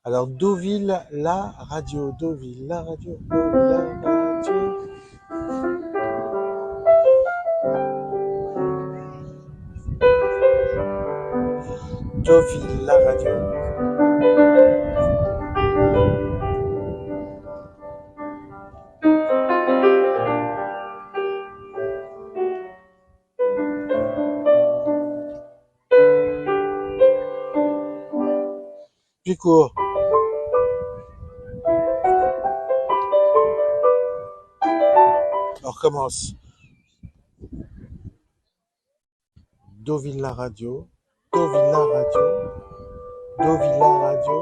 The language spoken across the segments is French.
Alors, Deauville, la radio, Deauville, la radio, Deauville, la radio. Deauville, la radio. Plus court. On recommence. Deauville, la radio, Deauville, la radio, Deauville, la radio,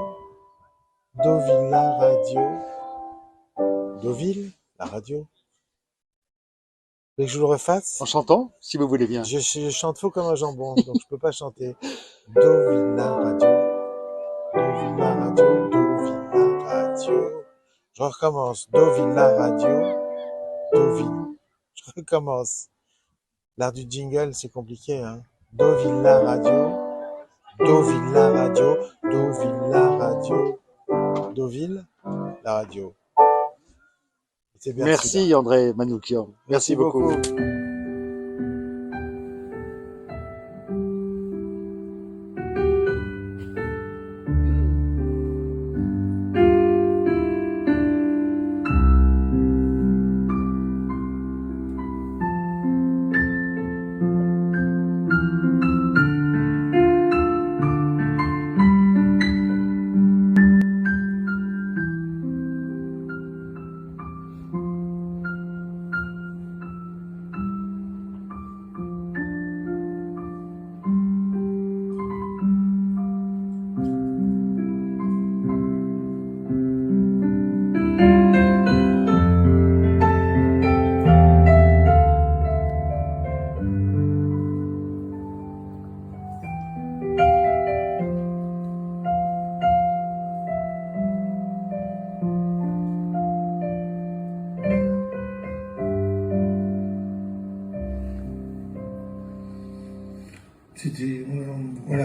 Deauville, la radio, Deauville, la radio. Vous voulez que je le refasse? En chantant, si vous voulez bien. Je chante faux comme un jambon, donc je peux pas chanter. Deauville, la radio, Deauville, la radio, Deauville, la radio. Je recommence. Deauville, la radio, Deauville. Je recommence. L'art du jingle, c'est compliqué, hein. Deauville, la radio, Deauville, la radio, Deauville, la radio, Deauville, la radio. C'est bien. Merci celui-là. André Manoukian. Merci beaucoup.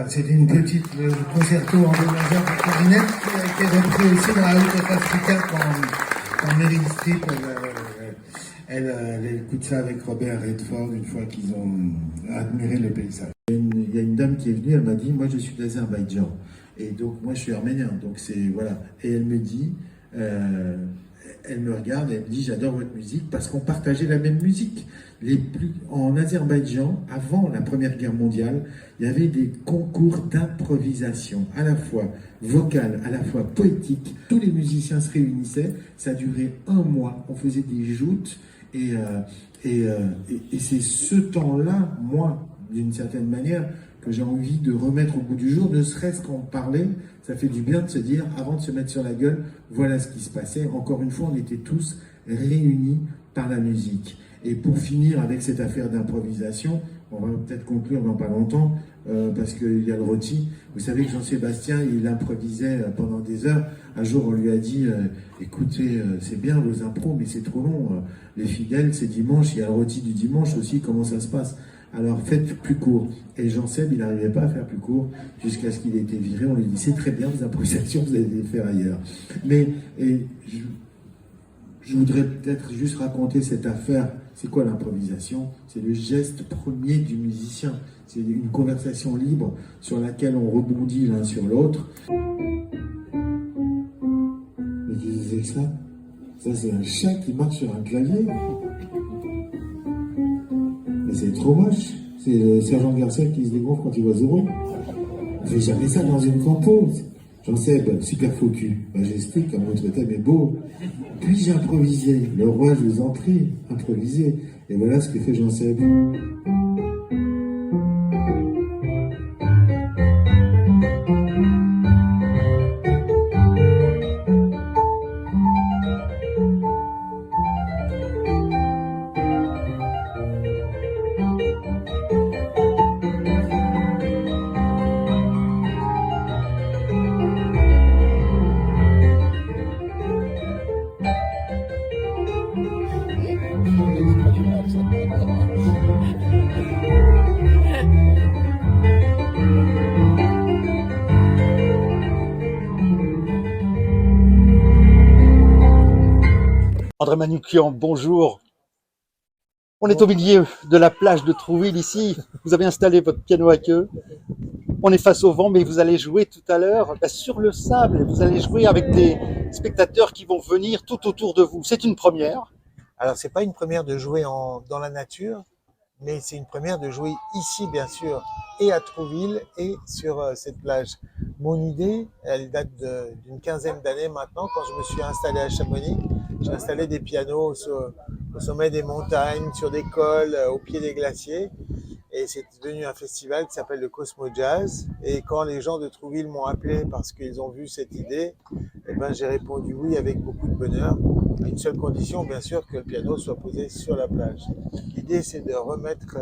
C'était une petite concerto en do majeur pour clarinette qui a été repris aussi dans la Haute of Africa quand Meryl Streep, elle écoute ça avec Robert Redford une fois qu'ils ont admiré le paysage. Il y a une dame qui est venue, elle m'a dit, moi je suis d'Azerbaïdjan et donc moi je suis arménien, donc c'est voilà. Et elle me dit, elle me regarde, elle me dit j'adore votre musique parce qu'on partageait la même musique. En Azerbaïdjan, avant la Première Guerre mondiale, il y avait des concours d'improvisation, à la fois vocale, à la fois poétique. Tous les musiciens se réunissaient, ça durait 1 mois, on faisait des joutes et c'est ce temps-là, moi, d'une certaine manière, que j'ai envie de remettre au goût du jour, ne serait-ce qu'en parler, ça fait du bien de se dire, avant de se mettre sur la gueule, voilà ce qui se passait. Encore une fois, on était tous réunis par la musique. Et pour finir avec cette affaire d'improvisation, on va peut-être conclure dans pas longtemps, parce qu'il y a le rôti. Vous savez que Jean-Sébastien, il improvisait pendant des heures. Un jour, on lui a dit, écoutez, c'est bien vos impros, mais c'est trop long. Les fidèles, c'est dimanche, il y a le rôti du dimanche aussi, comment ça se passe? Alors faites plus court. Et Jean-Seb, il n'arrivait pas à faire plus court jusqu'à ce qu'il ait été viré. On lui dit, c'est très bien, vos improvisations, vous allez les faire ailleurs. Mais je voudrais peut-être juste raconter cette affaire. C'est quoi l'improvisation? C'est le geste premier du musicien. C'est une conversation libre sur laquelle on rebondit l'un sur l'autre. Mais qui disait ça? Ça, c'est un chat qui marche sur un clavier. Mais c'est trop moche. C'est le sergent Garcia qui se dégonfle quand il voit Zorro. On fait jamais ça dans une compo. Jean-Seb, super faux cul, majesté, comme votre thème est beau. Puis j'ai improvisé. Le roi, je vous en prie, improvisez. Et voilà ce que fait Jean-Seb. André Manoukian, bonjour. On est au milieu de la plage de Trouville ici. Vous avez installé votre piano à queue. On est face au vent, mais vous allez jouer tout à l'heure sur le sable. Vous allez jouer avec des spectateurs qui vont venir tout autour de vous. C'est une première. Alors, c'est pas une première de jouer dans la nature, mais c'est une première de jouer ici, bien sûr, et à Trouville, et sur cette plage. Mon idée, elle date d'une quinzaine d'années maintenant, quand je me suis installé à Chamonix. J'ai installé des pianos au sommet des montagnes, sur des cols, au pied des glaciers. Et c'est devenu un festival qui s'appelle le Cosmo Jazz. Et quand les gens de Trouville m'ont appelé parce qu'ils ont vu cette idée, eh ben, j'ai répondu oui avec beaucoup de bonheur, à une seule condition, bien sûr, que le piano soit posé sur la plage. L'idée, c'est de remettre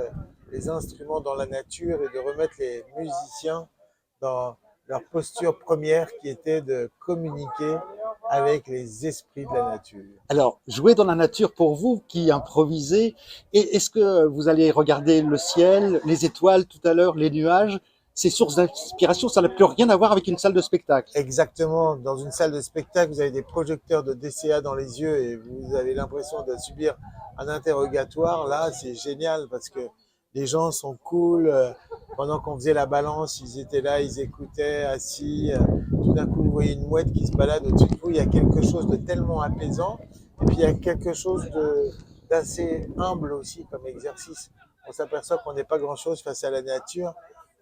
les instruments dans la nature et de remettre les musiciens dans leur posture première qui était de communiquer avec les esprits de la nature. Alors, jouer dans la nature pour vous qui improvisez, est-ce que vous allez regarder le ciel, les étoiles tout à l'heure, les nuages? Ces sources d'inspiration, ça n'a plus rien à voir avec une salle de spectacle. Exactement. Dans une salle de spectacle, vous avez des projecteurs de DCA dans les yeux et vous avez l'impression de subir un interrogatoire. Là, c'est génial parce que les gens sont cool. Pendant qu'on faisait la balance, ils étaient là, ils écoutaient, assis. Tout d'un coup, vous voyez une mouette qui se balade au-dessus de vous. Il y a quelque chose de tellement apaisant. Et puis, il y a quelque chose d'assez humble aussi comme exercice. On s'aperçoit qu'on n'est pas grand-chose face à la nature,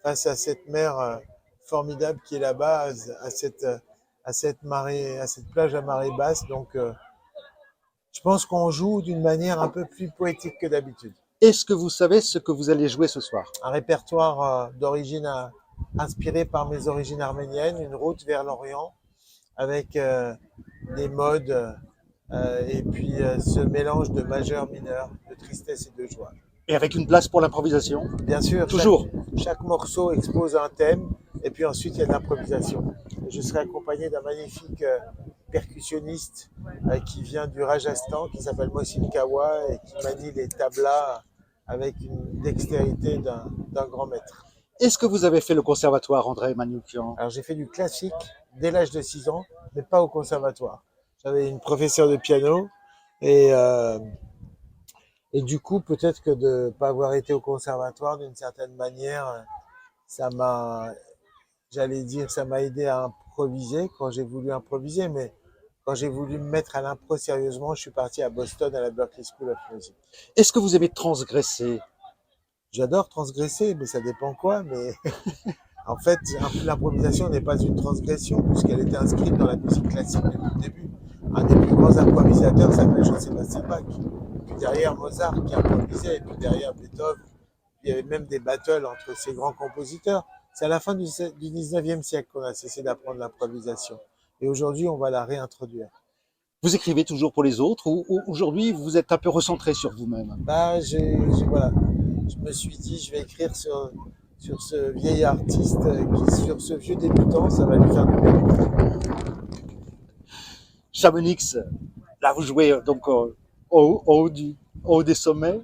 face à cette mer formidable qui est là-bas, à cette marée, à cette plage à marée basse. Donc, je pense qu'on joue d'une manière un peu plus poétique que d'habitude. Est-ce que vous savez ce que vous allez jouer ce soir? Un répertoire d'origine inspiré par mes origines arméniennes, une route vers l'Orient, avec des modes et puis ce mélange de majeur, mineur, de tristesse et de joie. Et avec une place pour l'improvisation? Bien sûr, Toujours. chaque morceau expose un thème et puis ensuite il y a de l'improvisation. Je serai accompagné d'un magnifique percussionniste qui vient du Rajasthan, qui s'appelle Mohsin Kawa et qui manie les tablas avec une dextérité d'un grand maître. Est-ce que vous avez fait le conservatoire, André Manoukian? Alors j'ai fait du classique dès l'âge de 6 ans, mais pas au conservatoire. J'avais une professeure de piano et du coup, peut-être que de ne pas avoir été au conservatoire, d'une certaine manière, ça m'a, j'allais dire, ça m'a aidé à improviser quand j'ai voulu improviser, mais quand j'ai voulu me mettre à l'impro sérieusement, je suis parti à Boston, à la Berklee School of Music. Est-ce que vous aimez transgresser? J'adore transgresser, mais ça dépend quoi, mais en fait, l'improvisation n'est pas une transgression, puisqu'elle était inscrite dans la musique classique depuis le début. Un des plus grands improvisateurs s'appelle Jean-Sébastien Bach. Puis derrière Mozart qui improvisait, et puis derrière Beethoven, il y avait même des battles entre ces grands compositeurs. C'est à la fin du 19e siècle qu'on a cessé d'apprendre l'improvisation. Et aujourd'hui, on va la réintroduire. Vous écrivez toujours pour les autres ou aujourd'hui vous êtes un peu recentré sur vous-même? Bah, voilà. Je me suis dit, je vais écrire sur ce vieil artiste, sur ce vieux débutant, ça va lui faire du bien. Chamonix, là vous jouez donc au haut des sommets,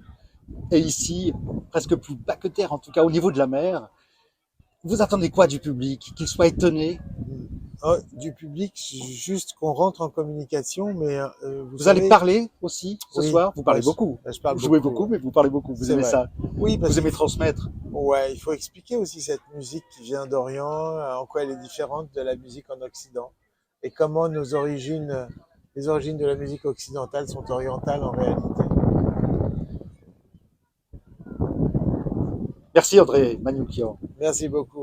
et ici, presque plus bas que terre, en tout cas au niveau de la mer. Vous attendez quoi du public? Qu'il soit étonné? Du public, juste qu'on rentre en communication, mais vous allez parler aussi ce oui, soir? Vous parlez beaucoup. Je parle vous jouez beaucoup, mais vous parlez beaucoup. Vous aimez vrai. ça? Oui, parce vous aimez transmettre. Ouais, il faut expliquer aussi cette musique qui vient d'Orient, en quoi elle est différente de la musique en Occident, et comment les origines de la musique occidentale sont orientales en réalité. Merci André Manoukian. Merci beaucoup.